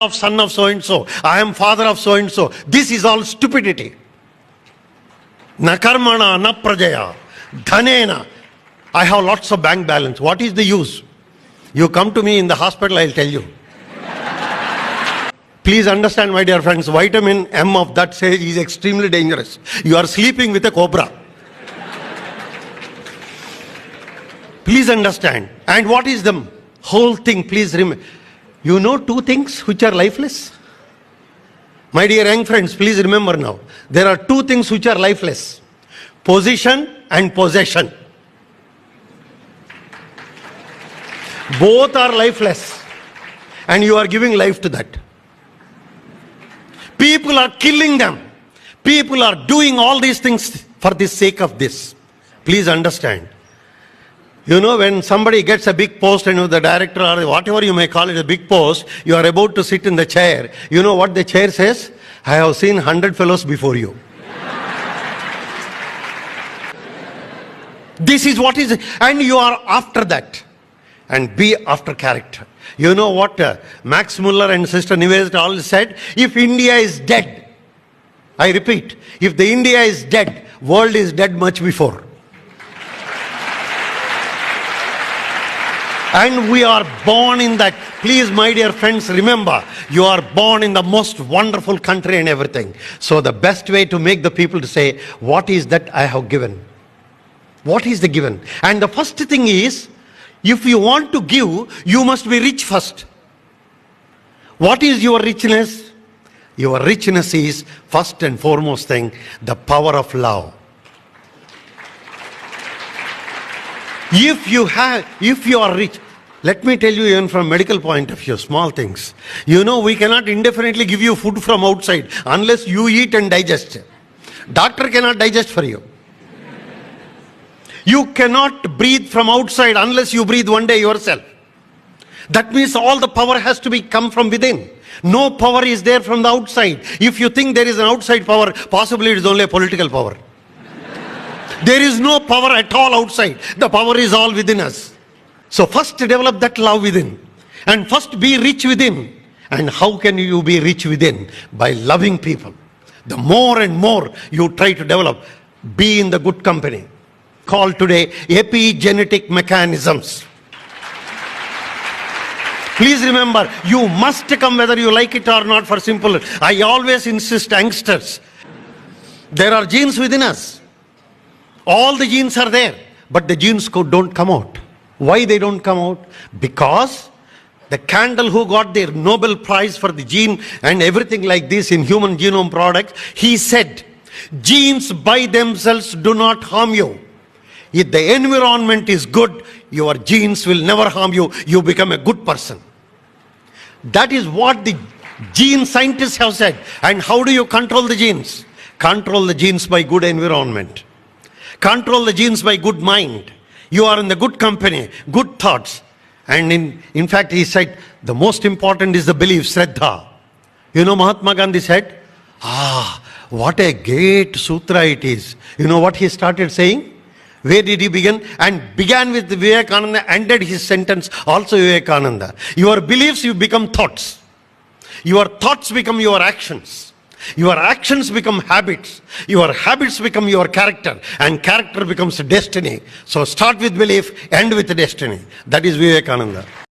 of son of so and so, I am father of so and so. This is all stupidity. Na karmana, na prajaya, dhanena. I have lots of bank balance. What is the use? You come to me in the hospital, I'll tell you. Please understand, my dear friends, vitamin M of that sage is extremely dangerous. You are sleeping with a cobra. Please understand. And what is the whole thing? Please remember. You know two things which are lifeless? My dear young friends, please remember now. There are two things which are lifeless. Position and possession. Both are lifeless. And you are giving life to that. People are killing them. People are doing all these things for the sake of this. Please understand. You know, when somebody gets a big post and the director or whatever you may call it, a big post, you are about to sit in the chair. You know what the chair says? I have seen 100 fellows before you. This is what is, and you are after that. And be after character. You know what Max Muller and Sister Nives all said? If India is dead, I repeat, if the India is dead, world is dead much before. And we are born in that. Please, my dear friends, remember, you are born in the most wonderful country and everything. So the best way to make the people to say, what is that I have given? What is the given? And the first thing is, if you want to give, you must be rich first. What is your richness? Your richness is, first and foremost thing, the power of love. If you are rich, let me tell you even from medical point of view, small things. You know, we cannot indefinitely give you food from outside unless you eat and digest. Doctor cannot digest for you. You cannot breathe from outside unless you breathe one day yourself. That means all the power has to come from within. No power is there from the outside. If you think there is an outside power, possibly it is only a political power. There is no power at all outside. The power is all within us. So first develop that love within. And first be rich within. And how can you be rich within? By loving people. The more and more you try to develop, be in the good company. Called today epigenetic mechanisms. Please remember, you must come whether you like it or not for simple. I always insist, youngsters, there are genes within us. All the genes are there, but the genes don't come out. Why they don't come out? Because the Candle who got the Nobel Prize for the gene and everything like this in human genome products, he said, genes by themselves do not harm you. If the environment is good, your genes will never harm you. You become a good person. That is what the gene scientists have said. And how do you control the genes? Control the genes by good environment. Control the genes by good mind. You are in the good company, good thoughts. And in fact, he said, the most important is the belief, Shraddha. You know, Mahatma Gandhi said, what a great sutra it is. You know what he started saying? Where did he begin? And began with Vivekananda, ended his sentence also Vivekananda. Your beliefs, you become thoughts. Your thoughts become your actions. Your actions become habits. Your habits become your character. And character becomes destiny. So start with belief, end with destiny. That is Vivekananda.